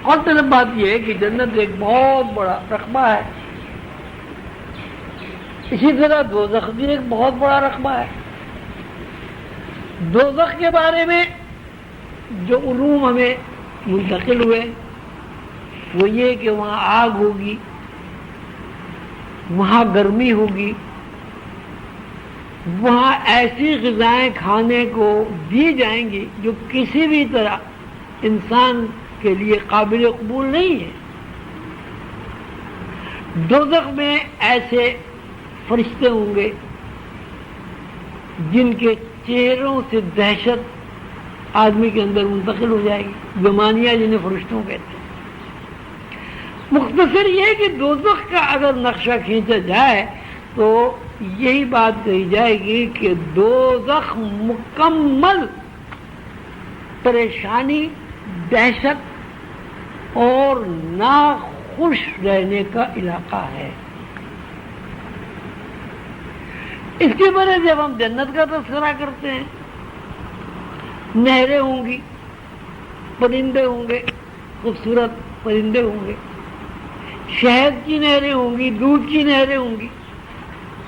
اور طرف بات یہ ہے کہ جنت ایک بہت بڑا رقبہ ہے، اسی طرح دوزخ بھی ایک بہت بڑا رقبہ ہے۔ دوزخ کے بارے میں جو علوم ہمیں منتقل ہوئے وہ یہ کہ وہاں آگ ہوگی، وہاں گرمی ہوگی، وہاں ایسی غذائیں کھانے کو دی جائیں گی جو کسی بھی طرح انسان کے لیے قابل قبول نہیں ہے۔ دوزخ میں ایسے فرشتے ہوں گے جن کے چہروں سے دہشت آدمی کے اندر منتقل ہو جائے گی، زمانیہ جنہیں فرشتوں کہتے ہیں۔ مختصر یہ کہ دوزخ کا اگر نقشہ کھینچا جائے تو یہی بات کہی جائے گی کہ دوزخ مکمل پریشانی، دہشت اور ناخوش رہنے کا علاقہ ہے۔ اس کے بعد جب ہم جنت کا تذکرہ کرتے ہیں، نہریں ہوں گی، پرندے ہوں گے، خوبصورت پرندے ہوں گے، شہد کی نہریں ہوں گی، دودھ کی نہریں ہوں گی،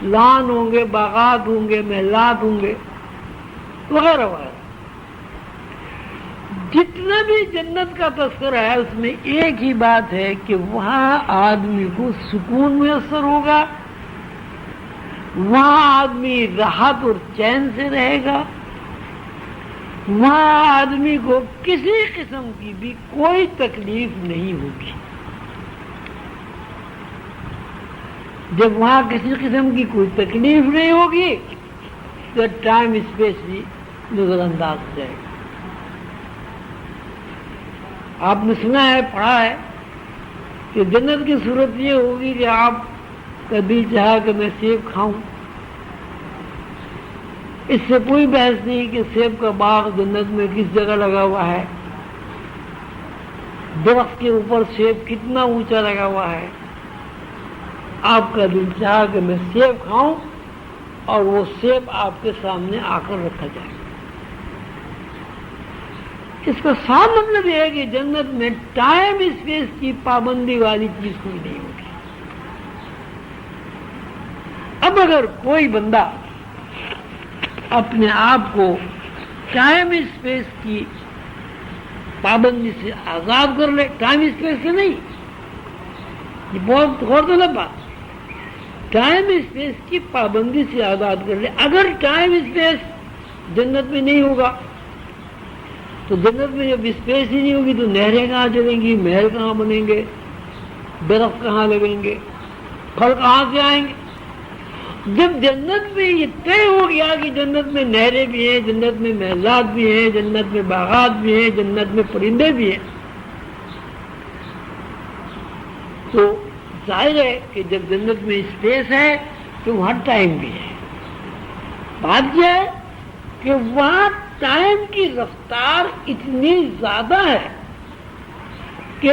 لان ہوں گے، باغات ہوں گے، محلات ہوں گے، وغیرہ وغیرہ۔ جتنا بھی جنت کا تذکرہ ہے اس میں ایک ہی بات ہے کہ وہاں آدمی کو سکون میسر ہوگا، وہاں آدمی راحت اور چین سے رہے گا، وہاں آدمی کو کسی قسم کی بھی کوئی تکلیف نہیں ہوگی۔ جب وہاں کسی قسم کی کوئی تکلیف نہیں ہوگی تو ٹائم اسپیس بھی نظر انداز ہو جائے گا۔ آپ نے سنا ہے، پڑھا ہے کہ جنت کی صورت یہ ہوگی کہ آپ کا دل چاہا کہ میں سیب کھاؤں، اس سے کوئی بحث نہیں کہ سیب کا باغ جنت میں کس جگہ لگا ہوا ہے، درخت کے اوپر سیب کتنا اونچا لگا ہوا ہے۔ آپ کا دل چاہا کہ میں سیب کھاؤں اور وہ سیب آپ کے سامنے آ کر رکھا جائے۔ اس کا صاف مطلب یہ ہے کہ جنت میں ٹائم اسپیس کی پابندی والی چیز کوئی نہیں ہوگی۔ اب اگر کوئی بندہ اپنے آپ کو ٹائم اسپیس کی پابندی سے آزاد کر لے، ٹائم اسپیس سے نہیں، یہ بہت غور طلب بات، ٹائم اسپیس کی پابندی سے آزاد کر لے۔ اگر ٹائم اسپیس جنت میں نہیں ہوگا تو جنت میں جب اسپیس ہی نہیں ہوگی تو نہریں کہاں چلیں گی، محل کہاں بنیں گے، درخت کہاں لگیں گے، پھل کہاں سے آئیں گے؟ جب جنت میں یہ طے ہو گیا کہ جنت میں نہریں بھی ہیں، جنت میں محلات بھی ہیں، جنت میں باغات بھی ہیں، جنت میں پرندے بھی ہیں، تو ظاہر ہے کہ جب جنت میں اسپیس ہے تو وہاں ٹائم بھی ہے۔ بات یہ ہے کہ وہاں ٹائم کی رفتار اتنی زیادہ ہے کہ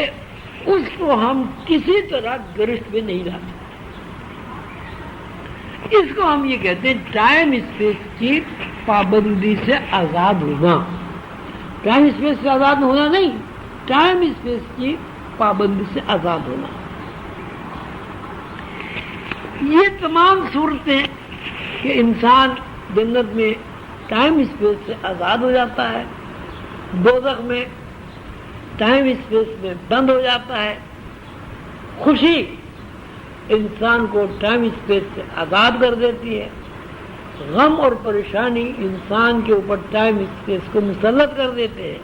اس کو ہم کسی طرح گرفت میں نہیں لا سکتے۔ اس کو ہم یہ کہتے ہیں ٹائم اسپیس کی پابندی سے آزاد ہونا۔ ٹائم اسپیس سے آزاد ہونا نہیں، ٹائم اسپیس کی پابندی سے آزاد ہونا۔ یہ تمام صورتیں کہ انسان جنت میں ٹائم اسپیس سے آزاد ہو جاتا ہے، دوزخ میں ٹائم اسپیس میں بند ہو جاتا ہے، خوشی انسان کو ٹائم اسپیس سے آزاد کر دیتی ہے، غم اور پریشانی انسان کے اوپر ٹائم اسپیس کو مسلط کر دیتے ہیں۔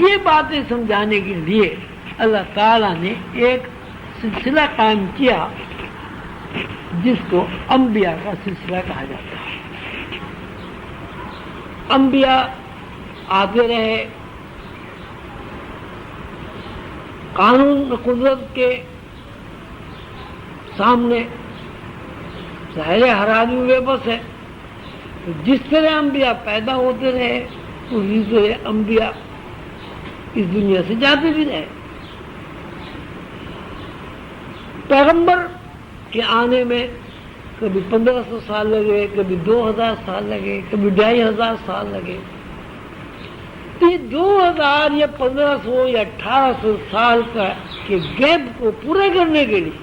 یہ باتیں سمجھانے کے لیے اللہ تعالیٰ نے ایک سلسلہ قائم کیا جس کو انبیاء کا سلسلہ کہا جاتا ہے۔ انبیاء آتے رہے، قانون قدرت کے سامنے ظاہر ہر آدمی بے بس ہے، جس طرح انبیاء پیدا ہوتے رہے اسی طرح انبیاء اس دنیا سے جاتے بھی رہے۔ پیغمبر کے آنے میں کبھی 1500 سال لگے، کبھی 2000 سال لگے، کبھی 2500 سال لگے، تو 2000 یا 1500 یا 1800 سال کا کے گیپ کو پورا کرنے کے لیے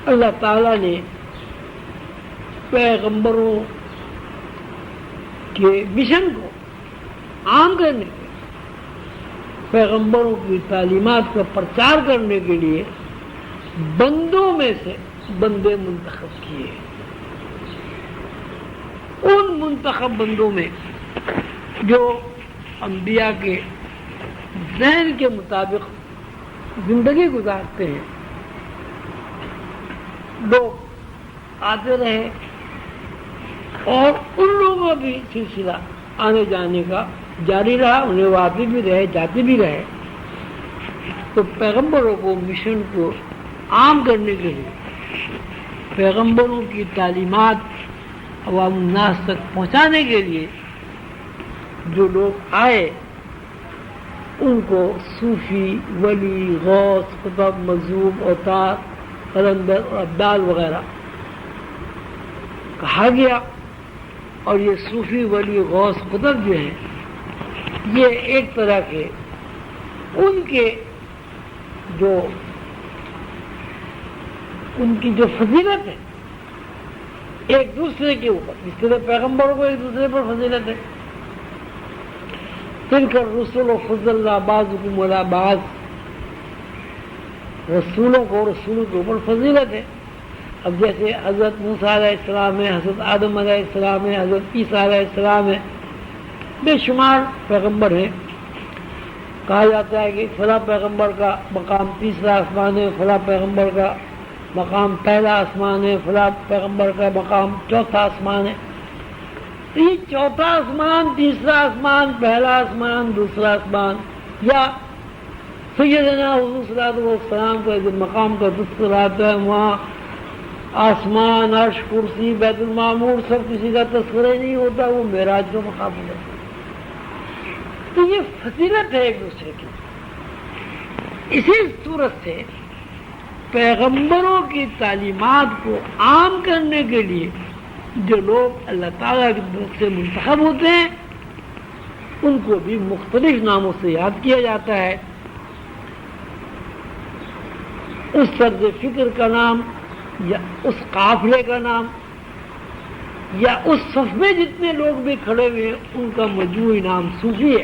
اللہ تعالیٰ نے پیغمبروں کے مشن کو عام کرنے کے لیے، پیغمبروں کی تعلیمات کا پرچار کرنے کے لیے بندوں میں سے بندے منتخب کیے۔ ان منتخب بندوں میں جو انبیاء کے ذہن کے مطابق زندگی گزارتے ہیں، لوگ آتے رہے اور ان لوگوں کا بھی سلسلہ آنے جانے کا جاری رہا، انہیں وہ آتے بھی رہے جاتے بھی رہے۔ تو پیغمبروں کو مشن کو عام کرنے کے لیے، پیغمبروں کی تعلیمات عوام الناس تک پہنچانے کے لیے جو لوگ آئے ان کو صوفی، ولی، غوث، قطب، مجذوب، اوتار، قلندر اور ابدال وغیرہ کہا گیا۔ اور یہ صوفی، ولی، غوث، قطب جو ہیں یہ ایک طرح کے ان کی جو فضیلت ہے ایک دوسرے کے اوپر، اس طرح پیغمبروں کو ایک دوسرے پر فضیلت ہے۔ تلک الرسل فضلنا بعضکم علی بعض، رسولوں کو رسولوں کے اوپر فضیلت ہے۔ اب جیسے حضرت موسیٰ علیہ السلام ہے، حضرت آدم علیہ السلام ہے، حضرت عیسیٰ علیہ السلام ہے، بے شمار پیغمبر ہیں۔ کہا جاتا ہے کہ فلاں پیغمبر کا مقام تیسرا آسمان ہے، فلاں پیغمبر کا مقام پہلا آسمان ہے، فلاں پیغمبر کا مقام چوتھا آسمان ہے۔ یہ چوتھا آسمان، تیسرا آسمان، پہلا آسمان، دوسرا آسمان، یا سیدنا حضور صلی اللہ علیہ وسلم کا جو مقام کا تذکرہ آتا ہے وہاں آسمان، عرش، کرسی، بیت المعمور سب کسی کا تذکرہ نہیں ہوتا، وہ معراج کا مقام ہے۔ تو یہ فضیلت ہے ایک دوسرے کی۔ اسی صورت سے پیغمبروں کی تعلیمات کو عام کرنے کے لیے جو لوگ اللہ تعالیٰ کی طرف سے منتخب ہوتے ہیں ان کو بھی مختلف ناموں سے یاد کیا جاتا ہے۔ اس طرز فکر کا نام، یا اس قافلے کا نام، یا اس صف میں جتنے لوگ بھی کھڑے ہوئے ہیں ان کا مجموعی نام صوفی ہے۔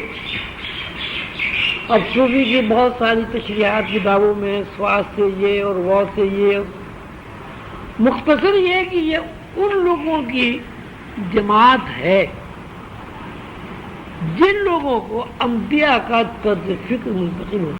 اب صوفی کی بہت ساری تشریحات کتابوں میں، سواس سے یہ اور غوث سے یہ، مختصر یہ ہے کہ یہ ان لوگوں کی جماعت ہے جن لوگوں کو انبیاء کا طرز فکر منتقل ہوتا ہے۔